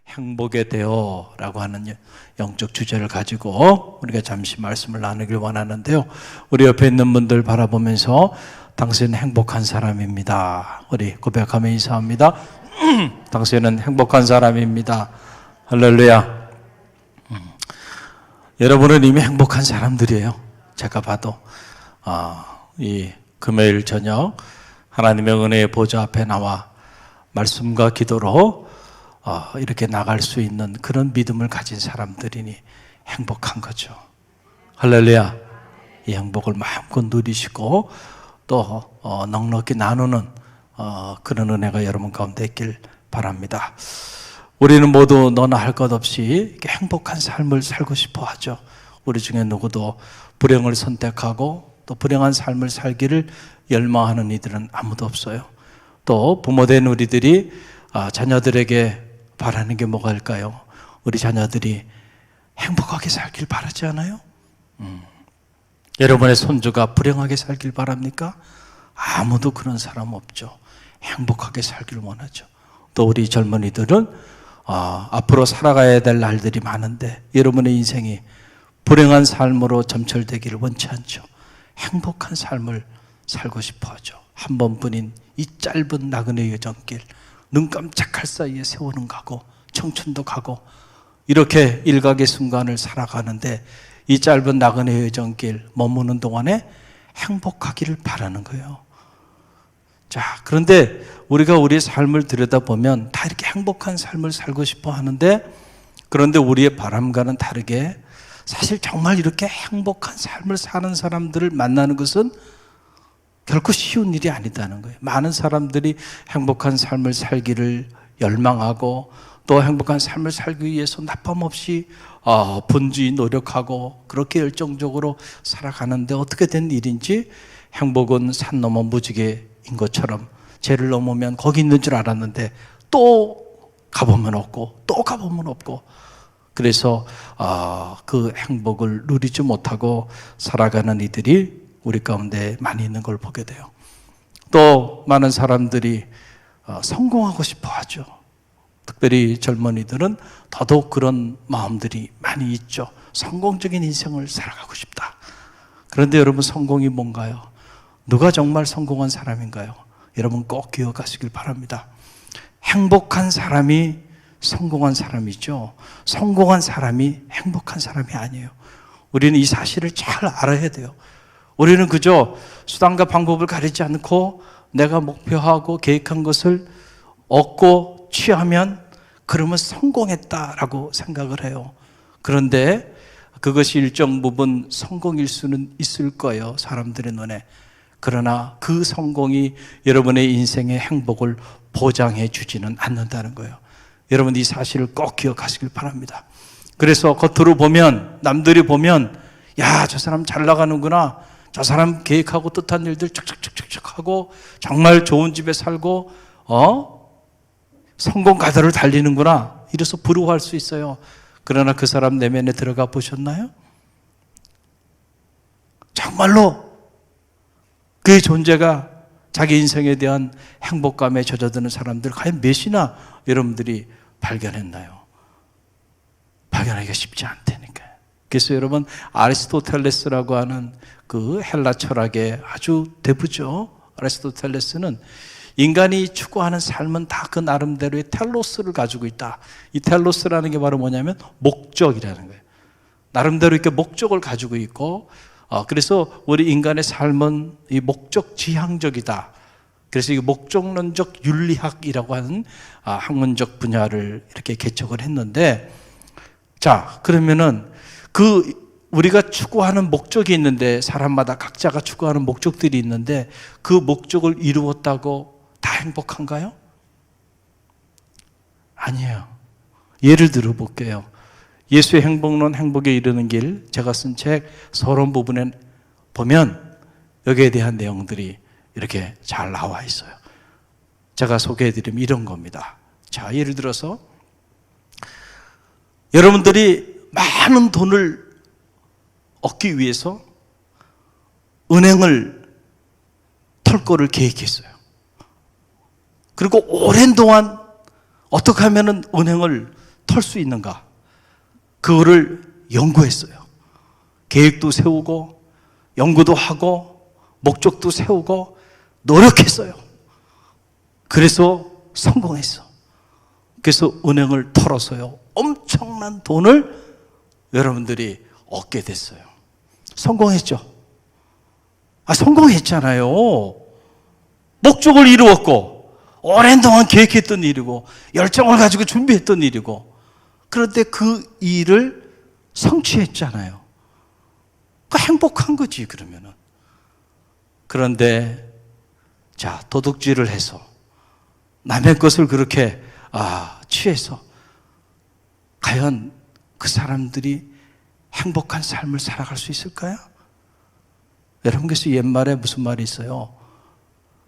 행복의 대어라고 하는 영적 주제를 가지고 우리가 잠시 말씀을 나누길 원하는데요. 우리 옆에 있는 분들 바라보면서 당신은 행복한 사람입니다. 우리 고백하며 인사합니다. 당신은 행복한 사람입니다. 할렐루야. 여러분은 이미 행복한 사람들이에요. 제가 봐도 이 금요일 저녁 하나님의 은혜의 보좌 앞에 나와 말씀과 기도로 이렇게 나갈 수 있는 그런 믿음을 가진 사람들이니 행복한 거죠. 할렐루야. 이 행복을 마음껏 누리시고 또 넉넉히 나누는 그런 은혜가 여러분 가운데 있길 바랍니다. 우리는 모두 너나 할 것 없이 이렇게 행복한 삶을 살고 싶어 하죠. 우리 중에 누구도 불행을 선택하고 또 불행한 삶을 살기를 열망하는 이들은 아무도 없어요. 또 부모된 우리들이 자녀들에게 바라는 게 뭐가일까요? 우리 자녀들이 행복하게 살길 바라지 않아요? 여러분의 손주가 불행하게 살길 바랍니까? 아무도 그런 사람 없죠. 행복하게 살길 원하죠. 또 우리 젊은이들은 앞으로 살아가야 될 날들이 많은데 여러분의 인생이 불행한 삶으로 점철되기를 원치 않죠. 행복한 삶을 살고 싶어 하죠. 한 번뿐인 이 짧은 나그네 여정길, 눈 깜짝할 사이에 세월은 가고 청춘도 가고 이렇게 일각의 순간을 살아가는데 이 짧은 나그네 여정길 머무는 동안에 행복하기를 바라는 거예요. 자, 그런데 우리가 우리의 삶을 들여다보면 다 이렇게 행복한 삶을 살고 싶어 하는데 그런데 우리의 바람과는 다르게 사실 정말 이렇게 행복한 삶을 사는 사람들을 만나는 것은 결코 쉬운 일이 아니다는 거예요. 많은 사람들이 행복한 삶을 살기를 열망하고 또 행복한 삶을 살기 위해서 나쁨 없이 분주히 노력하고 그렇게 열정적으로 살아가는데 어떻게 된 일인지 행복은 산 넘어 무지개인 것처럼 죄를 넘으면 거기 있는 줄 알았는데 또 가보면 없고 또 가보면 없고 그래서 그 행복을 누리지 못하고 살아가는 이들이 우리 가운데 많이 있는 걸 보게 돼요. 또 많은 사람들이 성공하고 싶어 하죠. 특별히 젊은이들은 더더욱 그런 마음들이 많이 있죠. 성공적인 인생을 살아가고 싶다. 그런데 여러분 성공이 뭔가요? 누가 정말 성공한 사람인가요? 여러분 꼭 기억하시길 바랍니다. 행복한 사람이 성공한 사람이죠. 성공한 사람이 행복한 사람이 아니에요. 우리는 이 사실을 잘 알아야 돼요. 우리는 그저 수단과 방법을 가리지 않고 내가 목표하고 계획한 것을 얻고 취하면 그러면 성공했다라고 생각을 해요. 그런데 그것이 일정 부분 성공일 수는 있을 거예요. 사람들의 눈에. 그러나 그 성공이 여러분의 인생의 행복을 보장해 주지는 않는다는 거예요. 여러분 이 사실을 꼭 기억하시길 바랍니다. 그래서 겉으로 보면 남들이 보면 야, 저 사람 잘 나가는구나. 저 사람 계획하고 뜻한 일들 척척척척 하고 정말 좋은 집에 살고 성공 가다를 달리는구나. 이래서 부러워할 수 있어요. 그러나 그 사람 내면에 들어가 보셨나요? 정말로 그의 존재가 자기 인생에 대한 행복감에 젖어드는 사람들 과연 몇이나 여러분들이 발견했나요? 발견하기가 쉽지 않다니까요. 그래서 여러분 아리스토텔레스라고 하는 그 헬라 철학의 아주 대부죠. 아리스토텔레스는 인간이 추구하는 삶은 다 그 나름대로의 텔로스를 가지고 있다. 이 텔로스라는 게 바로 뭐냐면 목적이라는 거예요. 나름대로 이렇게 목적을 가지고 있고 그래서 우리 인간의 삶은 이 목적 지향적이다. 그래서 이 목적론적 윤리학이라고 하는 학문적 분야를 이렇게 개척을 했는데 자, 그러면은 우리가 추구하는 목적이 있는데 사람마다 각자가 추구하는 목적들이 있는데 그 목적을 이루었다고 다 행복한가요? 아니에요. 예를 들어 볼게요. 예수의 행복론 행복에 이르는 길 제가 쓴 책 서론 부분에 보면 여기에 대한 내용들이 이렇게 잘 나와 있어요. 제가 소개해드리면 이런 겁니다. 자, 예를 들어서 여러분들이 많은 돈을 얻기 위해서 은행을 털 거를 계획했어요. 그리고 오랜 동안 어떻게 하면 은행을 털 수 있는가? 그거를 연구했어요. 계획도 세우고 연구도 하고 목적도 세우고 노력했어요. 그래서 성공했어. 그래서 은행을 털어서요, 엄청난 돈을 여러분들이 얻게 됐어요. 성공했죠. 성공했잖아요. 목적을 이루었고 오랜 동안 계획했던 일이고 열정을 가지고 준비했던 일이고, 그런데 그 일을 성취했잖아요. 행복한 거지 그러면은. 그런데 자, 도둑질을 해서 남의 것을 그렇게 취해서 과연 그 사람들이 행복한 삶을 살아갈 수 있을까요? 여러분, 그래서 옛말에 무슨 말이 있어요?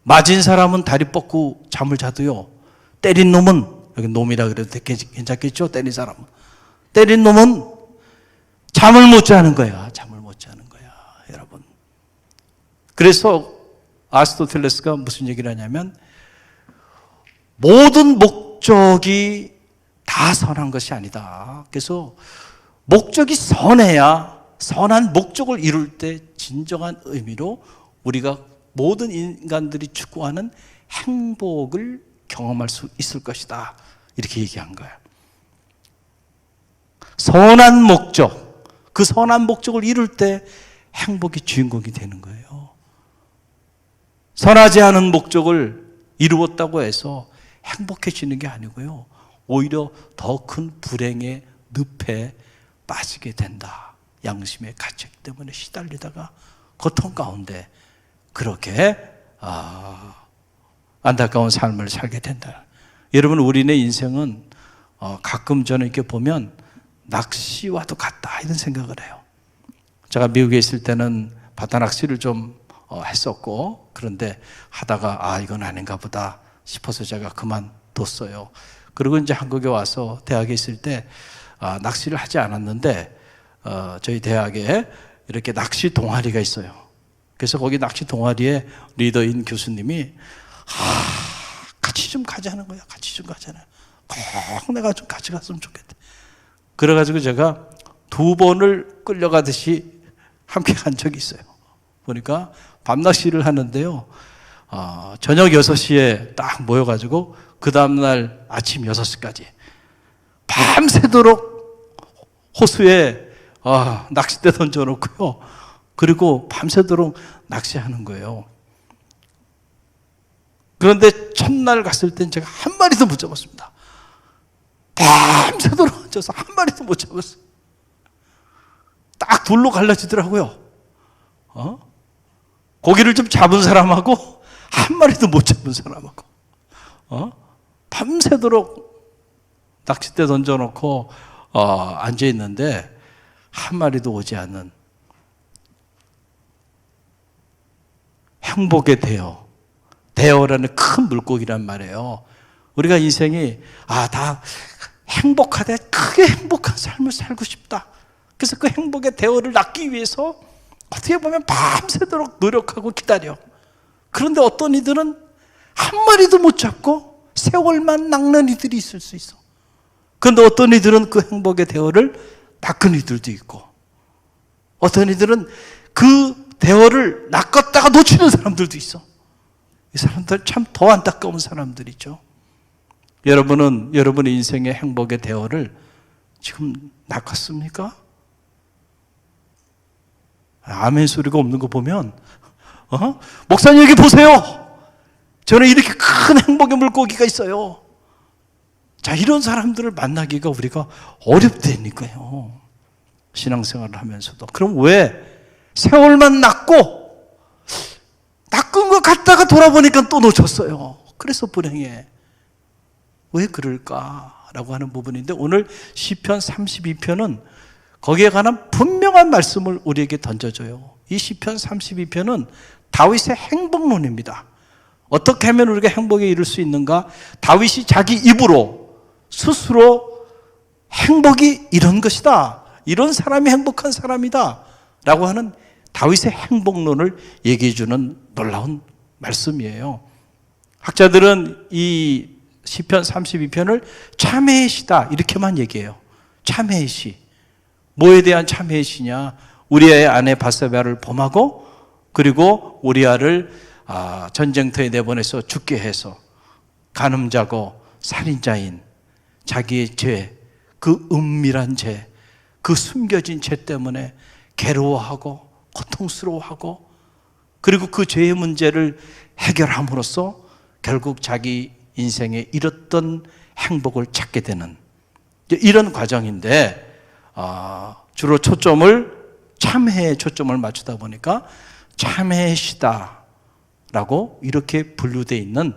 맞은 사람은 다리 뻗고 잠을 자도요, 때린 놈은, 여기 놈이라 그래도 괜찮겠죠? 때린 사람은. 때린 놈은 잠을 못 자는 거야. 잠을 못 자는 거야, 여러분. 그래서 아리스토텔레스가 무슨 얘기를 하냐면, 모든 목적이 다 선한 것이 아니다. 그래서 목적이 선해야, 선한 목적을 이룰 때 진정한 의미로 우리가 모든 인간들이 추구하는 행복을 경험할 수 있을 것이다, 이렇게 얘기한 거예요. 선한 목적, 그 선한 목적을 이룰 때 행복이 주인공이 되는 거예요. 선하지 않은 목적을 이루었다고 해서 행복해지는 게 아니고요, 오히려 더 큰 불행의 늪에 빠지게 된다. 양심의 가책 때문에 시달리다가 고통 가운데 그렇게 안타까운 삶을 살게 된다. 여러분, 우리네 인생은 가끔 저는 이렇게 보면 낚시와도 같다, 이런 생각을 해요. 제가 미국에 있을 때는 바다 낚시를 좀 했었고, 그런데 하다가 이건 아닌가 보다 싶어서 제가 그만뒀어요. 그리고 이제 한국에 와서 대학에 있을 때 낚시를 하지 않았는데, 저희 대학에 이렇게 낚시 동아리가 있어요. 그래서 거기 낚시 동아리에 리더인 교수님이 같이 좀 가자는 거야. 같이 좀 가자는. 꼭 내가 좀 같이 갔으면 좋겠다. 그래가지고 제가 2번을 끌려가듯이 함께 간 적이 있어요. 보니까 밤낚시를 하는데요, 저녁 6시에 딱 모여가지고 그 다음날 아침 6시까지 밤새도록 호수에 낚싯대 던져놓고요, 그리고 밤새도록 낚시하는 거예요. 그런데 첫날 갔을 땐 제가 한 마리도 못 잡았습니다. 밤새도록 앉아서 한 마리도 못 잡았어요. 딱 둘로 갈라지더라고요. 고기를 좀 잡은 사람하고 한 마리도 못 잡은 사람하고, 밤새도록 낚싯대 던져놓고 앉아있는데 한 마리도 오지 않는 행복의 대어라는 큰 물고기란 말이에요. 우리가 인생이 다 행복하되 크게 행복한 삶을 살고 싶다. 그래서 그 행복의 대어를 낳기 위해서 어떻게 보면 밤새도록 노력하고 기다려. 그런데 어떤 이들은 한 마리도 못 잡고 세월만 낚는 이들이 있을 수 있어. 그런데 어떤 이들은 그 행복의 대어를 낚은 이들도 있고, 어떤 이들은 그 대어를 낚았다가 놓치는 사람들도 있어. 이 사람들 참 더 안타까운 사람들이죠. 여러분은 여러분의 인생의 행복의 대어를 지금 낚았습니까? 아멘 소리가 없는 거 보면, 목사님 여기 보세요. 저는 이렇게 큰 행복의 물고기가 있어요. 자, 이런 사람들을 만나기가 우리가 어렵다니까요. 신앙생활을 하면서도. 그럼 왜 세월만 낚은 것 같다가 돌아보니까 또 놓쳤어요. 그래서 불행해. 왜 그럴까라고 하는 부분인데, 오늘 시편 32편은 거기에 관한 분명한 말씀을 우리에게 던져줘요. 이 시편 32편은 다윗의 행복론입니다. 어떻게 하면 우리가 행복에 이를 수 있는가? 다윗이 자기 입으로 스스로 행복이 이런 것이다, 이런 사람이 행복한 사람이다 라고 하는 다윗의 행복론을 얘기해 주는 놀라운 말씀이에요. 학자들은 이 시편 32편을 참회의 시다 이렇게만 얘기해요. 참회의 시. 뭐에 대한 참회의 시냐? 우리아의 아내 바세바를 범하고 그리고 우리아를 전쟁터에 내보내서 죽게 해서 간음자고 살인자인 자기의 죄, 그 은밀한 죄, 그 숨겨진 죄 때문에 괴로워하고 고통스러워하고 그리고 그 죄의 문제를 해결함으로써 결국 자기 인생에 잃었던 행복을 찾게 되는 이런 과정인데 주로 참회에 초점을 맞추다 보니까 참회의 시다라고 이렇게 분류되어 있는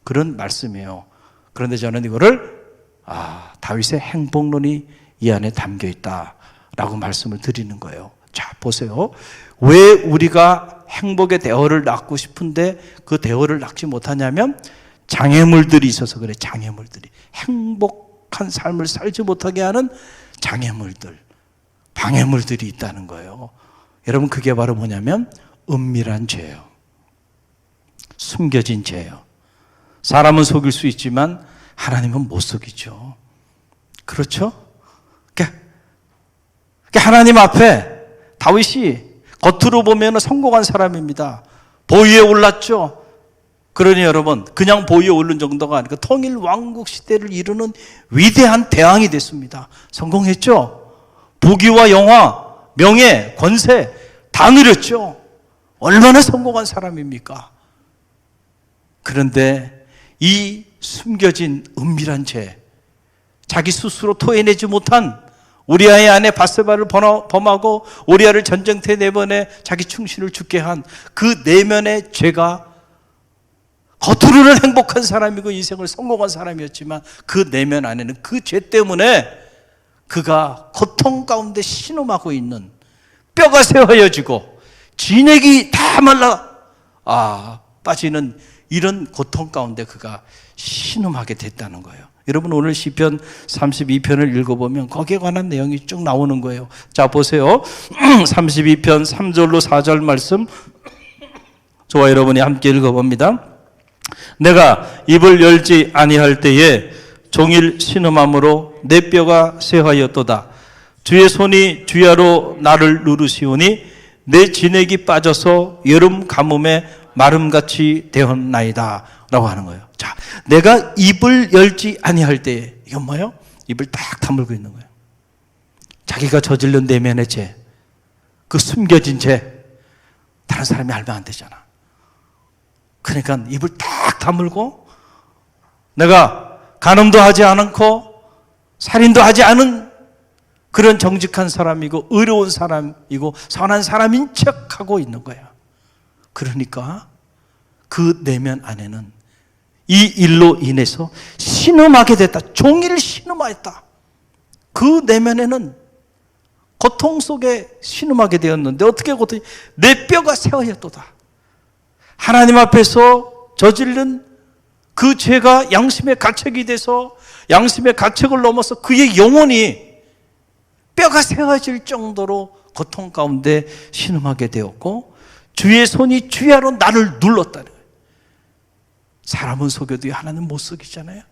그런 말씀이에요. 그런데 저는 이거를 다윗의 행복론이 이 안에 담겨 있다라고 말씀을 드리는 거예요. 자, 보세요. 왜 우리가 행복의 대허를 낳고 싶은데 그 대허를 낳지 못하냐면 장애물들이 있어서 그래. 장애물들이. 행복한 삶을 살지 못하게 하는 장애물들, 방해물들이 있다는 거예요. 여러분, 그게 바로 뭐냐면 은밀한 죄예요. 숨겨진 죄예요. 사람은 속일 수 있지만 하나님은 못 속이죠. 그렇죠? 그러니까 하나님 앞에 다윗이 겉으로 보면 성공한 사람입니다. 보위에 올랐죠. 그러니 여러분, 그냥 보위에 오른 정도가 아니고 통일 왕국 시대를 이루는 위대한 대왕이 됐습니다. 성공했죠. 부귀와 영화, 명예, 권세 다 누렸죠. 얼마나 성공한 사람입니까? 그런데 이 숨겨진 은밀한 죄, 자기 스스로 토해내지 못한 우리아의 아내 바세바를 범하고 우리아를 전쟁터에 내보내 자기 충신을 죽게 한 그 내면의 죄가 겉으로는 행복한 사람이고 인생을 성공한 사람이었지만 그 내면 안에는 그 죄 때문에 그가 고통 가운데 신음하고 있는, 뼈가 새하여지고 진액이 다 말라 빠지는 이런 고통 가운데 그가 신음하게 됐다는 거예요. 여러분, 오늘 시편 32편을 읽어보면 거기에 관한 내용이 쭉 나오는 거예요. 자, 보세요. 32편 3절로 4절 말씀 저와 여러분이 함께 읽어봅니다. 내가 입을 열지 아니할 때에 종일 신음함으로 내 뼈가 쇠하였도다. 주의 손이 주야로 나를 누르시오니 내 진액이 빠져서 여름 가뭄에 마름같이 되었나이다 라고 하는 거예요. 자, 내가 입을 열지 아니할 때에, 이건 뭐예요? 입을 딱 다물고 있는 거예요. 자기가 저질른 내면의 죄, 그 숨겨진 죄, 다른 사람이 알면 안 되잖아. 그러니까 입을 딱 다물고 내가 간음도 하지 않고 살인도 하지 않은 그런 정직한 사람이고 의로운 사람이고 선한 사람인 척하고 있는 거야. 그러니까 그 내면 안에는 이 일로 인해서 신음하게 됐다. 종일 신음하였다. 그 내면에는 고통 속에 신음하게 되었는데 어떻게 고통이? 내 뼈가 새하였도다. 하나님 앞에서 저지른 그 죄가 양심의 가책이 돼서 양심의 가책을 넘어서 그의 영혼이 뼈가 새어질 정도로 고통 가운데 신음하게 되었고 주의 손이 주야로 나를 눌렀다는 거예요. 사람은 속여도 하나님은 못 속이잖아요.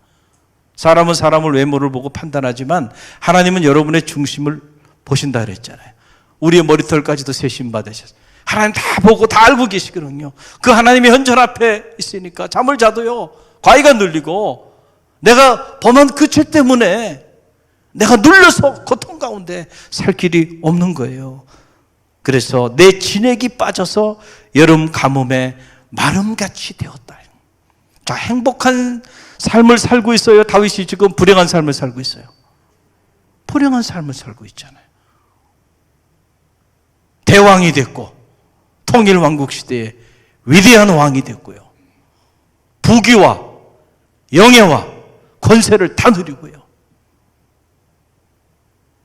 사람은 사람을 외모를 보고 판단하지만 하나님은 여러분의 중심을 보신다 그랬잖아요. 우리의 머리털까지도 세심 받으셨어요. 하나님 다 보고 다 알고 계시거든요. 그 하나님의 현존 앞에 있으니까 잠을 자도요 과의가 눌리고 내가 범한 그 죄 때문에 내가 눌려서 고통 가운데 살 길이 없는 거예요. 그래서 내 진액이 빠져서 여름 가뭄에 마름같이 되었다. 자, 행복한 삶을 살고 있어요? 다윗이 지금 불행한 삶을 살고 있어요? 불행한 삶을 살고 있잖아요. 대왕이 됐고 통일 왕국 시대에 위대한 왕이 됐고요. 부귀와 영예와 권세를 다 누리고요.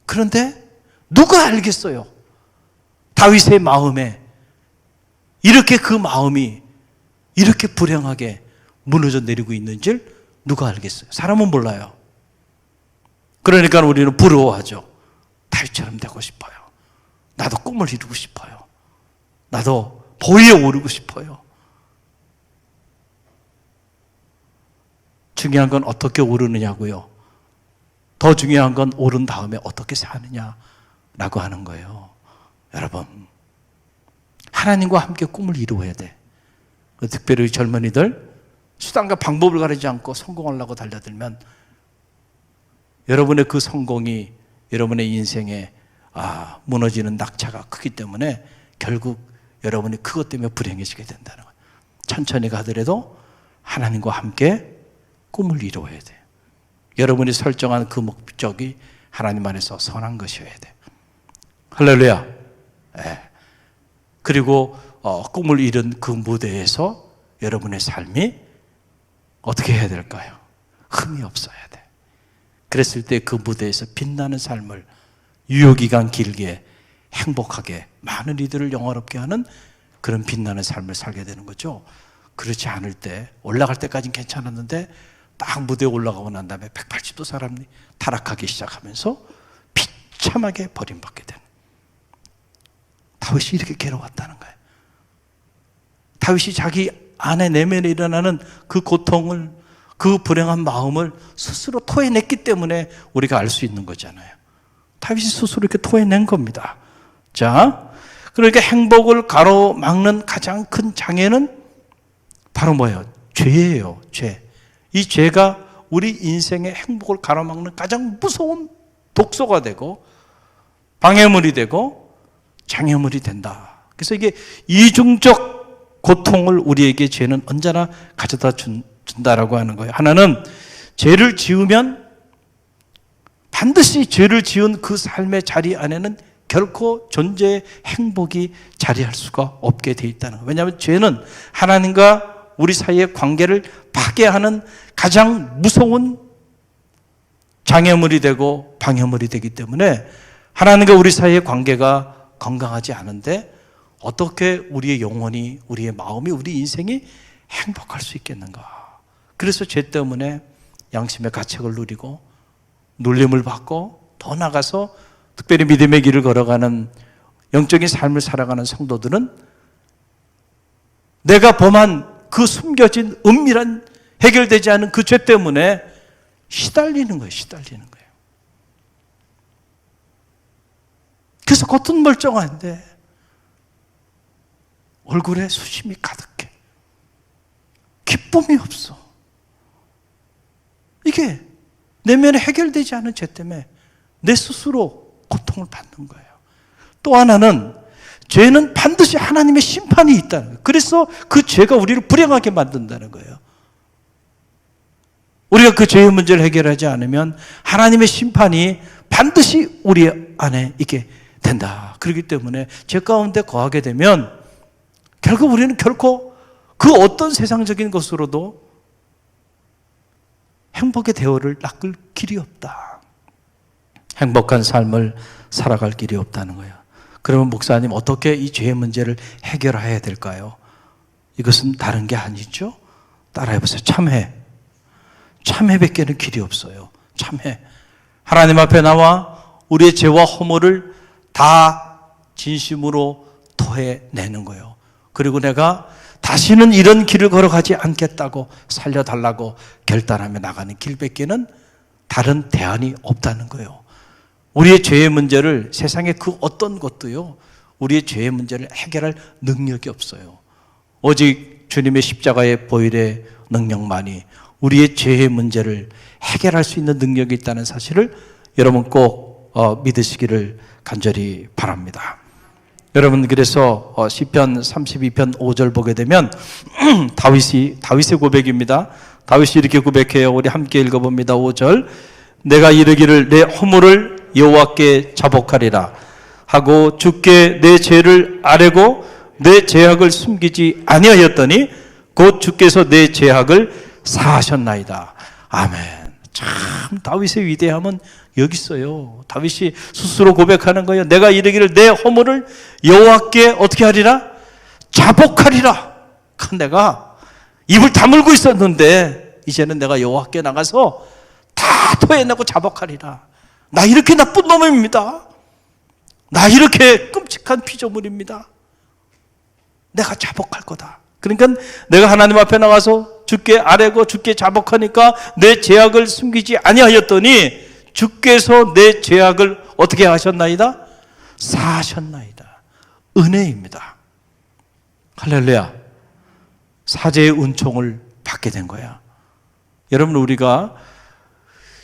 그런데 누가 알겠어요? 다윗의 마음에 이렇게 그 마음이 이렇게 불행하게 무너져 내리고 있는 줄 누가 알겠어요? 사람은 몰라요. 그러니까 우리는 부러워하죠. 다윗처럼 되고 싶어요. 나도 꿈을 이루고 싶어요. 나도 보위에 오르고 싶어요. 중요한 건 어떻게 오르느냐고요. 더 중요한 건 오른 다음에 어떻게 사느냐라고 하는 거예요. 여러분, 하나님과 함께 꿈을 이루어야 돼. 특별히 젊은이들, 수단과 방법을 가리지 않고 성공하려고 달려들면 여러분의 그 성공이 여러분의 인생에 무너지는 낙차가 크기 때문에 결국 여러분이 그것 때문에 불행해지게 된다는 거예요. 천천히 가더라도 하나님과 함께 꿈을 이루어야 돼요. 여러분이 설정한 그 목적이 하나님 안에서 선한 것이어야 돼요. 할렐루야. 네. 그리고 꿈을 이룬 그 무대에서 여러분의 삶이 어떻게 해야 될까요? 흠이 없어야 돼. 그랬을 때 그 무대에서 빛나는 삶을 유효기간 길게 행복하게 많은 이들을 영화롭게 하는 그런 빛나는 삶을 살게 되는 거죠. 그렇지 않을 때 올라갈 때까지는 괜찮았는데 딱 무대에 올라가고 난 다음에 180도 사람이 타락하기 시작하면서 비참하게 버림받게 되는, 다윗이 이렇게 괴로웠다는 거예요. 다윗이 자기 안에 내면에 일어나는 그 고통을, 그 불행한 마음을 스스로 토해냈기 때문에 우리가 알 수 있는 거잖아요. 다윗이 스스로 이렇게 토해낸 겁니다. 자, 그러니까 행복을 가로막는 가장 큰 장애는 바로 뭐예요? 죄예요. 죄. 이 죄가 우리 인생의 행복을 가로막는 가장 무서운 독소가 되고 방해물이 되고 장애물이 된다. 그래서 이게 이중적 고통을 우리에게 죄는 언제나 가져다 준다라고 하는 거예요. 하나는 죄를 지으면 반드시 죄를 지은 그 삶의 자리 안에는 결코 존재의 행복이 자리할 수가 없게 돼 있다는 거예요. 왜냐하면 죄는 하나님과 우리 사이의 관계를 파괴하는 가장 무서운 장애물이 되고 방해물이 되기 때문에 하나님과 우리 사이의 관계가 건강하지 않은데 어떻게 우리의 영혼이, 우리의 마음이, 우리 인생이 행복할 수 있겠는가. 그래서 죄 때문에 양심의 가책을 누리고 눌림을 받고 더 나가서 특별히 믿음의 길을 걸어가는 영적인 삶을 살아가는 성도들은 내가 범한 그 숨겨진 은밀한 해결되지 않은 그 죄 때문에 시달리는 거예요. 시달리는 거예요. 그래서 겉은 멀쩡한데 얼굴에 수심이 가득해. 기쁨이 없어. 이게 내면에 해결되지 않은 죄 때문에 내 스스로 고통을 받는 거예요. 또 하나는 죄는 반드시 하나님의 심판이 있다는 거예요. 그래서 그 죄가 우리를 불행하게 만든다는 거예요. 우리가 그 죄의 문제를 해결하지 않으면 하나님의 심판이 반드시 우리 안에 있게 된다. 그렇기 때문에 죄 가운데 거하게 되면 결국 우리는 결코 그 어떤 세상적인 것으로도 행복의 대오를 낚을 길이 없다. 행복한 삶을 살아갈 길이 없다는 거예요. 그러면 목사님, 어떻게 이 죄의 문제를 해결해야 될까요? 이것은 다른 게 아니죠. 따라해보세요. 참회. 참회밖에는 길이 없어요. 참회. 하나님 앞에 나와 우리의 죄와 허물을 다 진심으로 토해내는 거예요. 그리고 내가 다시는 이런 길을 걸어가지 않겠다고 살려달라고 결단하며 나가는 길밖에는 다른 대안이 없다는 거예요. 우리의 죄의 문제를, 세상의 그 어떤 것도요, 우리의 죄의 문제를 해결할 능력이 없어요. 오직 주님의 십자가의 보혈의 능력만이 우리의 죄의 문제를 해결할 수 있는 능력이 있다는 사실을 여러분 꼭 믿으시기를 간절히 바랍니다. 여러분, 그래서 시편 32편 5절 보게 되면 다윗의 고백입니다. 다윗이 이렇게 고백해요. 우리 함께 읽어봅니다. 5절. 내가 이르기를 내 허물을 여호와께 자복하리라 하고 주께 내 죄를 아뢰고 내 죄악을 숨기지 아니하였더니 곧 주께서 내 죄악을 사하셨나이다. 아멘. 참 다윗의 위대함은 여기 있어요. 다윗이 스스로 고백하는 거예요. 내가 이르기를 내 허물을 여호와께 어떻게 하리라? 자복하리라. 내가 입을 다물고 있었는데 이제는 내가 여호와께 나가서 다 토해내고 자복하리라. 나 이렇게 나쁜 놈입니다. 나 이렇게 끔찍한 피조물입니다. 내가 자복할 거다. 그러니까 내가 하나님 앞에 나가서 주께 아뢰고 주께 자복하니까 내 죄악을 숨기지 아니하였더니 주께서 내 죄악을 어떻게 하셨나이다? 사하셨나이다. 은혜입니다. 할렐루야. 사죄의 은총을 받게 된 거야. 여러분, 우리가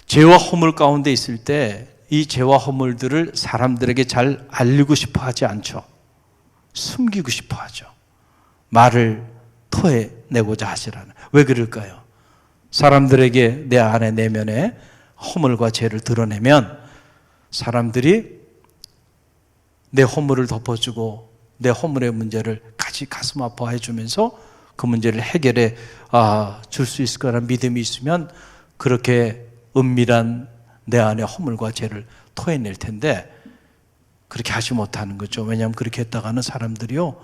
죄와 허물 가운데 있을 때 이 죄와 허물들을 사람들에게 잘 알리고 싶어 하지 않죠. 숨기고 싶어 하죠. 말을 토해내고자 하시라는. 왜 그럴까요? 사람들에게 내 안에 내면에 허물과 죄를 드러내면 사람들이 내 허물을 덮어주고 내 허물의 문제를 같이 가슴 아파해 주면서 그 문제를 해결해 줄 수 있을 거라는 믿음이 있으면 그렇게 은밀한 내 안의 허물과 죄를 토해낼 텐데 그렇게 하지 못하는 거죠. 왜냐하면 그렇게 했다가는 사람들이요,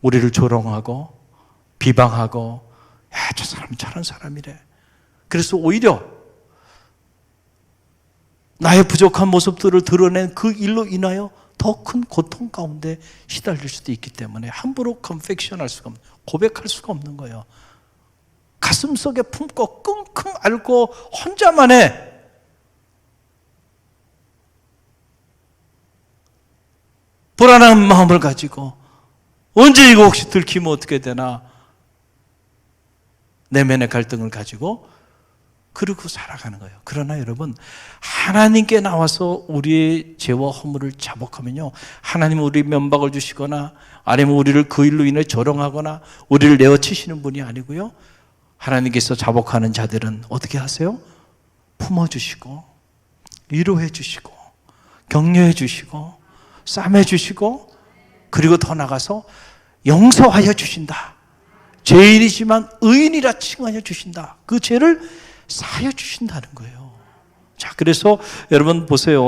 우리를 조롱하고 비방하고, 야, 저 사람 저런 사람이래. 그래서 오히려 나의 부족한 모습들을 드러낸 그 일로 인하여 더 큰 고통 가운데 시달릴 수도 있기 때문에 함부로 컨펙션할 수가 없는, 고백할 수가 없는 거예요. 가슴속에 품고 끙끙 앓고 혼자만의 불안한 마음을 가지고 언제 이거 혹시 들키면 어떻게 되나 내면의 갈등을 가지고 그러고 살아가는 거예요. 그러나 여러분, 하나님께 나와서 우리의 죄와 허물을 자복하면요, 하나님은 우리 면박을 주시거나 아니면 우리를 그 일로 인해 조롱하거나 우리를 내어치시는 분이 아니고요, 하나님께서 자복하는 자들은 어떻게 하세요? 품어주시고 위로해 주시고 격려해 주시고 싸매 주시고 그리고 더 나가서 용서하여 주신다. 죄인이지만 의인이라 칭하여 주신다. 그 죄를 사하여 주신다는 거예요. 자, 그래서 여러분 보세요.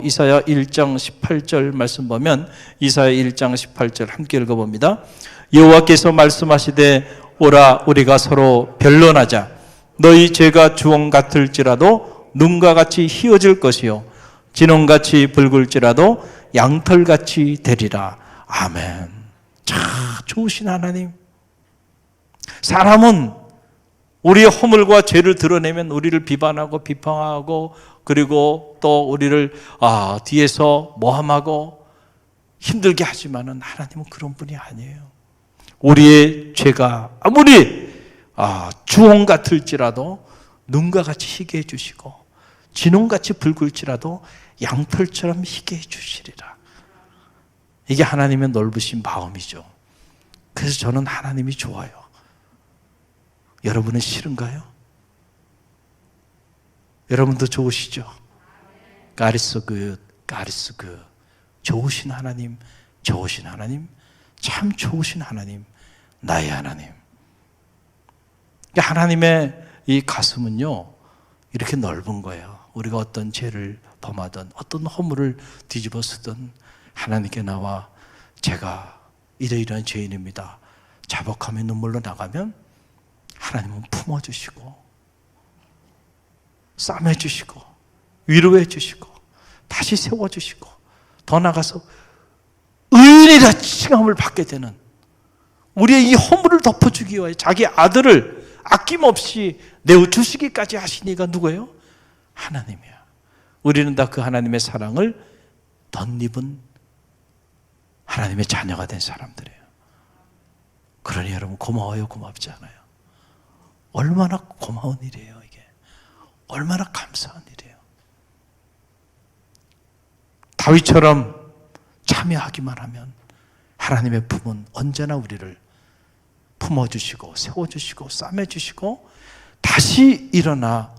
이사야 1장 18절 말씀 보면 이사야 1장 18절 함께 읽어봅니다. 여호와께서 말씀하시되 오라 우리가 서로 변론하자. 너희 죄가 주홍 같을지라도 눈과 같이 희어질 것이요 진홍같이 붉을지라도 양털같이 되리라. 아멘. 참 좋으신 하나님. 사람은 우리의 허물과 죄를 드러내면 우리를 비판하고 비방하고 그리고 또 우리를 뒤에서 모함하고 힘들게 하지만은 하나님은 그런 분이 아니에요. 우리의 죄가 아무리 주홍 같을지라도 눈과 같이 희게 해주시고 진홍같이 붉을지라도 양털처럼 희게 해주시리라. 이게 하나님의 넓으신 마음이죠. 그래서 저는 하나님이 좋아요. 여러분은 싫은가요? 여러분도 좋으시죠? God is so good. God is so good. 좋으신 하나님, 좋으신 하나님, 참 좋으신 하나님, 나의 하나님. 하나님의 이 가슴은요, 이렇게 넓은 거예요. 우리가 어떤 죄를 범하든 어떤 허물을 뒤집어 쓰든 하나님께 나와 제가 이러이러한 죄인입니다. 자복하며 눈물로 나가면 하나님은 품어주시고 싸매주시고 위로해주시고 다시 세워주시고 더 나가서 의인이라 칭함을 받게 되는, 우리의 이 허물을 덮어주기 위하여 자기 아들을 아낌없이 내어주시기까지 하신 이가 누구예요? 하나님이야. 우리는 다 그 하나님의 사랑을 덧입은 하나님의 자녀가 된 사람들이에요. 그러니 여러분 고마워요, 고맙지 않아요? 얼마나 고마운 일이에요, 이게. 얼마나 감사한 일이에요. 다윗처럼 참여하기만 하면 하나님의 품은 언제나 우리를 품어주시고 세워주시고 싸매주시고 다시 일어나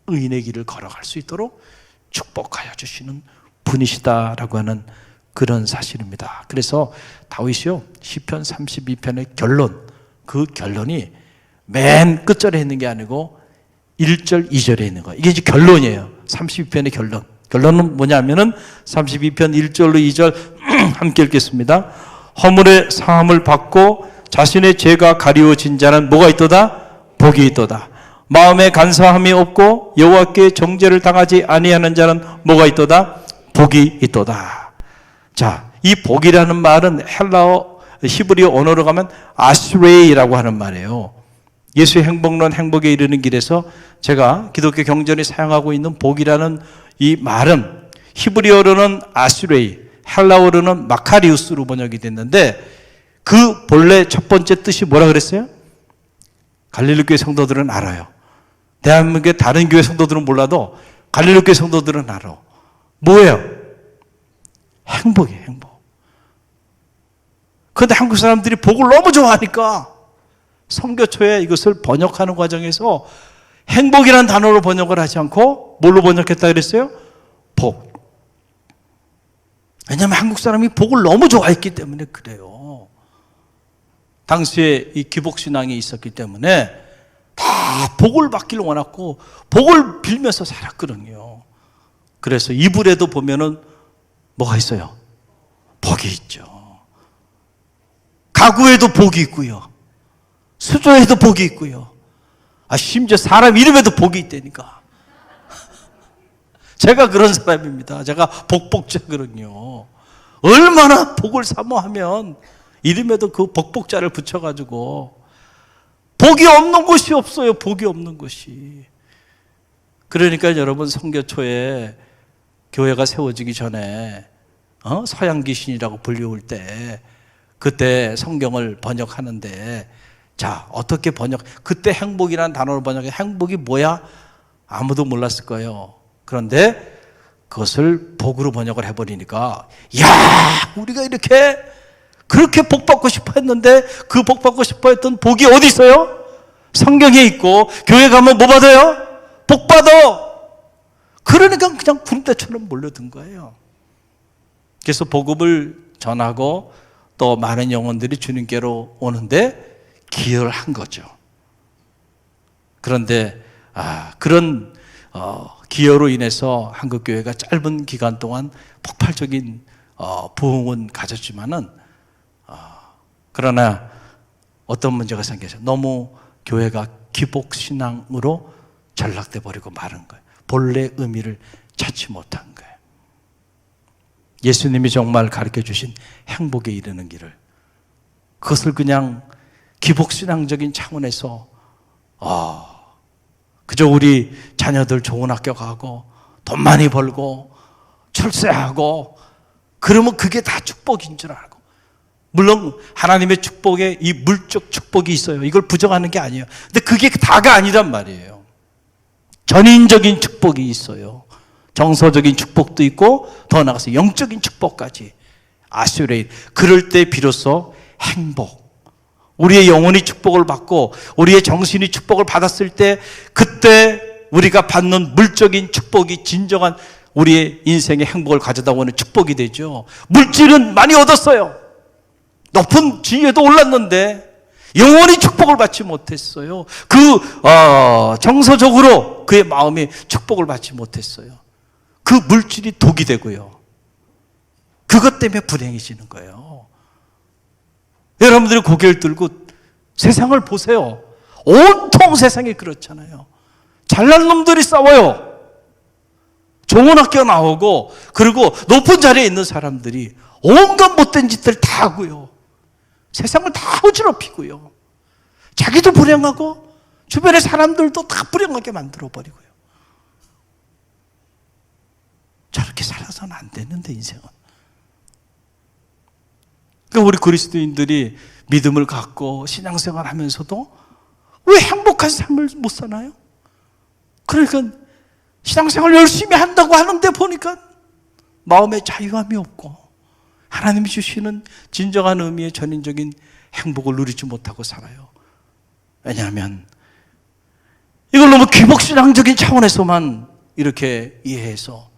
의인의 길을 걸어갈 수 있도록 축복하여 주시는 분이시다라고 하는 그런 사실입니다. 그래서 다윗이요, 시편 32편의 결론, 그 결론이 맨 끝절에 있는 게 아니고 1절, 2절에 있는 거예요. 이게 이제 결론이에요. 32편의 결론. 결론은 뭐냐면은 32편 1절로 2절 함께 읽겠습니다. 허물의 사함을 받고 자신의 죄가 가리워진 자는 뭐가 있도다? 복이 있도다. 마음에 간사함이 없고 여호와께 정죄를 당하지 아니하는 자는 뭐가 있도다? 복이 있도다. 자, 이 복이라는 말은 헬라어 히브리어 언어로 가면 아스레이라고 하는 말이에요. 예수의 행복론 행복에 이르는 길에서 제가 기독교 경전이 사용하고 있는 복이라는 이 말은 히브리어로는 아스레이, 헬라어로는 마카리우스로 번역이 됐는데 그 본래 첫 번째 뜻이 뭐라 그랬어요? 갈릴리 교회 성도들은 알아요. 대한민국의 다른 교회 성도들은 몰라도 갈릴리 교회 성도들은 알아. 뭐예요? 행복이에요, 행복. 그런데 한국 사람들이 복을 너무 좋아하니까 선교초에 이것을 번역하는 과정에서 행복이라는 단어로 번역을 하지 않고 뭘로 번역했다 그랬어요? 복. 왜냐하면 한국 사람이 복을 너무 좋아했기 때문에 그래요. 당시에 이 기복신앙이 있었기 때문에 다 복을 받기를 원했고 복을 빌면서 살았거든요. 그래서 이불에도 보면은 뭐가 있어요? 복이 있죠. 가구에도 복이 있고요. 수조에도 복이 있고요. 심지어 사람 이름에도 복이 있다니까. 제가 그런 사람입니다. 제가 복복자거든요. 얼마나 복을 사모하면 이름에도 그 복복자를 붙여가지고 복이 없는 곳이 없어요. 복이 없는 곳이. 그러니까 여러분 선교초에 교회가 세워지기 전에 서양 귀신이라고 불리울 때 그때 성경을 번역하는데 자 어떻게 번역 그때 행복이라는 단어를 번역해 행복이 뭐야? 아무도 몰랐을 거예요. 그런데 그것을 복으로 번역을 해버리니까 야 우리가 이렇게 그렇게 복 받고 싶어 했는데 그 복 받고 싶어 했던 복이 어디 있어요? 성경에 있고 교회 가면 뭐 받아요? 복 받아. 그러니까 그냥 구름대처럼 몰려든 거예요. 그래서 복음을 전하고 또 많은 영혼들이 주님께로 오는데 기여를 한 거죠. 그런데 그런 기여로 인해서 한국교회가 짧은 기간 동안 폭발적인 부흥은 가졌지만은 그러나 어떤 문제가 생겨서 너무 교회가 기복신앙으로 전락돼 버리고 마른 거예요. 본래 의미를 찾지 못한 거예요. 예수님이 정말 가르쳐 주신 행복에 이르는 길을 그것을 그냥 기복신앙적인 차원에서 그저 우리 자녀들 좋은 학교 가고 돈 많이 벌고 출세하고 그러면 그게 다 축복인 줄 알고 물론 하나님의 축복에 이 물적 축복이 있어요. 이걸 부정하는 게 아니에요. 근데 그게 다가 아니란 말이에요. 전인적인 축복이 있어요. 정서적인 축복도 있고 더 나아가서 영적인 축복까지 아수레일 그럴 때 비로소 행복 우리의 영혼이 축복을 받고 우리의 정신이 축복을 받았을 때 그때 우리가 받는 물적인 축복이 진정한 우리의 인생의 행복을 가져다 오는 축복이 되죠. 물질은 많이 얻었어요. 높은 지위에도 올랐는데 영원히 축복을 받지 못했어요. 정서적으로 그의 마음이 축복을 받지 못했어요. 그 물질이 독이 되고요. 그것 때문에 불행해지는 거예요. 여러분들이 고개를 들고 세상을 보세요. 온통 세상이 그렇잖아요. 잘난 놈들이 싸워요. 좋은 학교 나오고 그리고 높은 자리에 있는 사람들이 온갖 못된 짓들 다 하고요. 세상을 다 어지럽히고요. 자기도 불행하고 주변의 사람들도 다 불행하게 만들어버리고요. 저렇게 살아서는 안 되는데 인생은. 그러니까 우리 그리스도인들이 믿음을 갖고 신앙생활 하면서도 왜 행복한 삶을 못 사나요? 그러니까 신앙생활 열심히 한다고 하는데 보니까 마음에 자유함이 없고 하나님이 주시는 진정한 의미의 전인적인 행복을 누리지 못하고 살아요. 왜냐하면 이걸 너무 기복신앙적인 차원에서만 이렇게 이해해서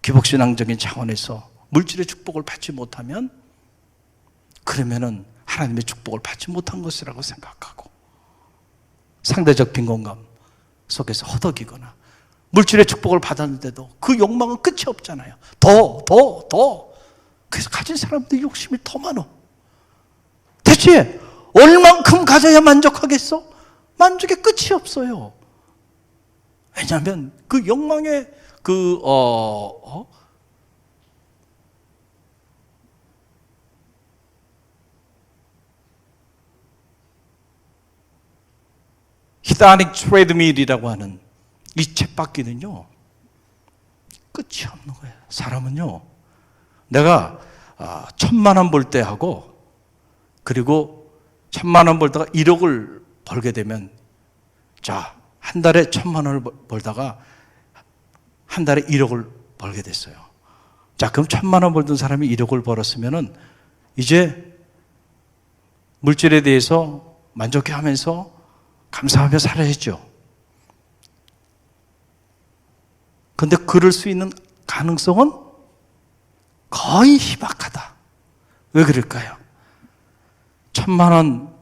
기복신앙적인 차원에서 물질의 축복을 받지 못하면 그러면은 하나님의 축복을 받지 못한 것이라고 생각하고 상대적 빈곤감 속에서 허덕이거나 물질의 축복을 받았는데도 그 욕망은 끝이 없잖아요. 더. 그래서 가진 사람들이 욕심이 더 많아. 대체 얼만큼 가져야 만족하겠어? 만족의 끝이 없어요. 왜냐하면 그 욕망의 헤다닉 트레드밀이라고 하는 이 쳇바퀴는요, 끝이 없는 거예요. 사람은요, 내가 1,000만 원 벌 때 하고, 그리고 1,000만 원 벌다가 1억을 벌게 되면, 자, 한 달에 1,000만 원을 벌다가 한 달에 1억을 벌게 됐어요. 자, 그럼 1,000만 원 벌던 사람이 1억을 벌었으면은 이제 물질에 대해서 만족해하면서 감사하며 살아야죠. 근데 그럴 수 있는 가능성은 거의 희박하다. 왜 그럴까요? 1,000만 원,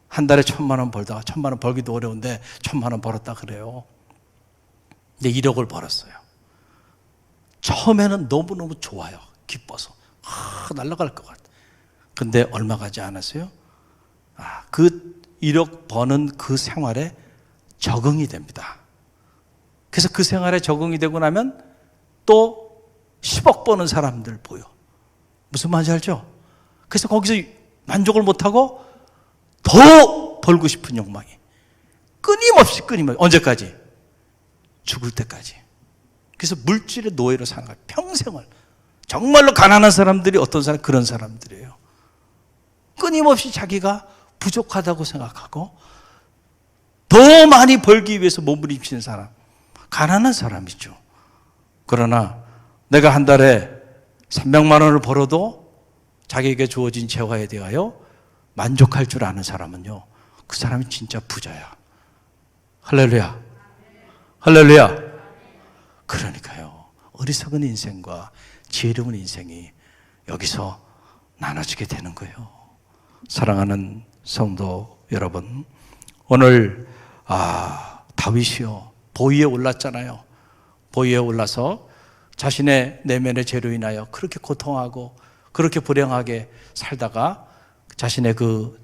한 달에 1,000만 원 벌다가 1,000만 원 벌기도 어려운데 1,000만 원 벌었다 그래요. 근데 1억을 벌었어요. 처음에는 너무너무 좋아요. 기뻐서. 날아갈 것 같아. 근데 얼마 가지 않았어요? 그 1억 버는 그 생활에 적응이 됩니다. 그래서 그 생활에 적응이 되고 나면 또 10억 버는 사람들 보여. 무슨 말인지 알죠? 그래서 거기서 만족을 못하고 더 벌고 싶은 욕망이 끊임없이 언제까지? 죽을 때까지. 그래서 물질의 노예로 사는 거예요. 평생을. 정말로 가난한 사람들이 어떤 사람? 그런 사람들이에요. 끊임없이 자기가 부족하다고 생각하고 더 많이 벌기 위해서 몸부림치는 사람, 가난한 사람이죠. 그러나 내가 한 달에 300만 원을 벌어도 자기에게 주어진 재화에 대하여 만족할 줄 아는 사람은요, 그 사람이 진짜 부자야. 할렐루야. 할렐루야. 그러니까요, 어리석은 인생과 지혜로운 인생이 여기서 나눠지게 되는 거예요. 사랑하는 성도 여러분, 오늘 다윗이요, 보위에 올랐잖아요. 보위에 올라서 자신의 내면의 죄로 인하여 그렇게 고통하고 그렇게 불행하게 살다가 자신의 그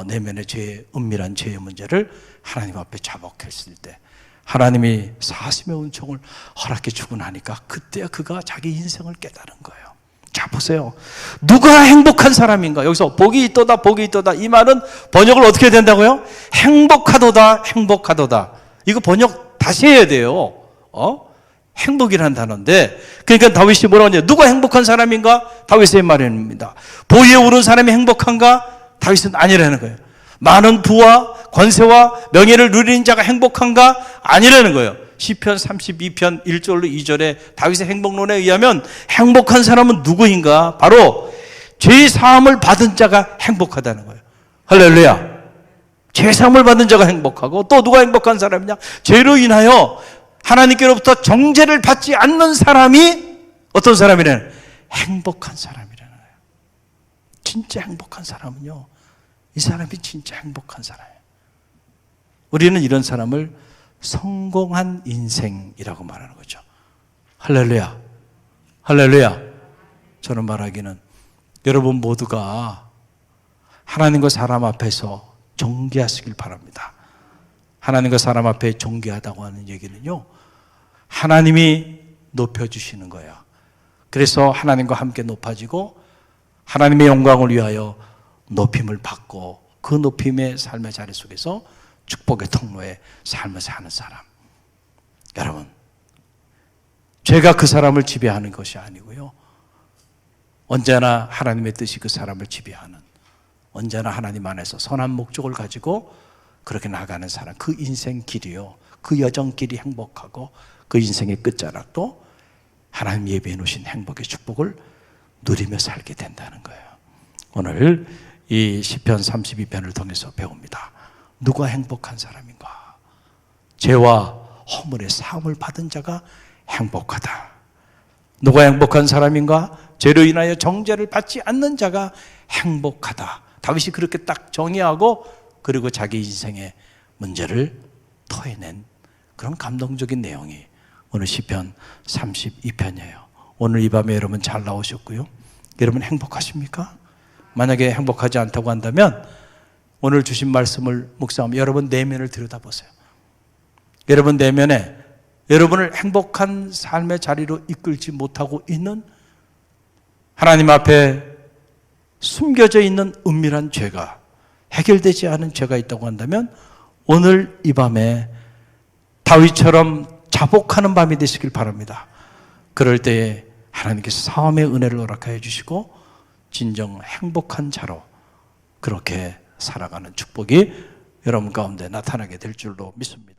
내면의 죄, 은밀한 죄의 문제를 하나님 앞에 자복했을 때 하나님이 사심의 은총을 허락해 주고 나니까 그때 그가 자기 인생을 깨달은 거예요. 자, 보세요. 누가 행복한 사람인가? 여기서 복이 있도다, 복이 있도다. 이 말은 번역을 어떻게 해야 된다고요? 행복하도다, 행복하도다. 이거 번역 다시 해야 돼요. 행복이라는 단어인데, 그러니까 다윗이 뭐라고 하냐? 누가 행복한 사람인가? 다윗의 말입니다. 보위에 오른 사람이 행복한가? 다윗은 아니라는 거예요. 많은 부와 권세와 명예를 누리는 자가 행복한가? 아니라는 거예요. 시편 32편 1절로 2절에 다윗의 행복론에 의하면 행복한 사람은 누구인가? 바로 죄 사함을 받은 자가 행복하다는 거예요. 할렐루야. 죄 사함을 받은 자가 행복하고, 또 누가 행복한 사람이냐? 죄로 인하여 하나님께로부터 정죄를 받지 않는 사람이 어떤 사람이냐면 행복한 사람이라는 거예요. 진짜 행복한 사람은요, 이 사람이 진짜 행복한 사람이에요. 우리는 이런 사람을 성공한 인생이라고 말하는 거죠. 할렐루야. 할렐루야. 저는 말하기는 여러분 모두가 하나님과 사람 앞에서 존귀하시길 바랍니다. 하나님과 사람 앞에 존귀하다고 하는 얘기는요, 하나님이 높여주시는 거예요. 그래서 하나님과 함께 높아지고 하나님의 영광을 위하여 높임을 받고 그 높임의 삶의 자리 속에서 축복의 통로에 삶을 사는 사람. 여러분, 죄가 그 사람을 지배하는 것이 아니고요, 언제나 하나님의 뜻이 그 사람을 지배하는, 언제나 하나님 안에서 선한 목적을 가지고 그렇게 나가는 사람, 그 인생 길이요, 그 여정길이 행복하고 그 인생의 끝자락도 하나님 예비해 놓으신 행복의 축복을 누리며 살게 된다는 거예요. 오늘 이 시편 32편을 통해서 배웁니다. 누가 행복한 사람인가? 죄와 허물의 사함을 받은 자가 행복하다. 누가 행복한 사람인가? 죄로 인하여 정죄를 받지 않는 자가 행복하다. 다윗이 그렇게 딱 정의하고 그리고 자기 인생의 문제를 토해낸 그런 감동적인 내용이 오늘 시편 32편이에요. 오늘 이 밤에 여러분 잘 나오셨고요. 여러분 행복하십니까? 만약에 행복하지 않다고 한다면 오늘 주신 말씀을 묵상하면 여러분 내면을 들여다보세요. 여러분 내면에 여러분을 행복한 삶의 자리로 이끌지 못하고 있는 하나님 앞에 숨겨져 있는 은밀한 죄가, 해결되지 않은 죄가 있다고 한다면 오늘 이 밤에 다윗처럼 자복하는 밤이 되시길 바랍니다. 그럴 때에 하나님께서 사함의 은혜를 허락하여 주시고 진정 행복한 자로 그렇게 살아가는 축복이 여러분 가운데 나타나게 될 줄로 믿습니다.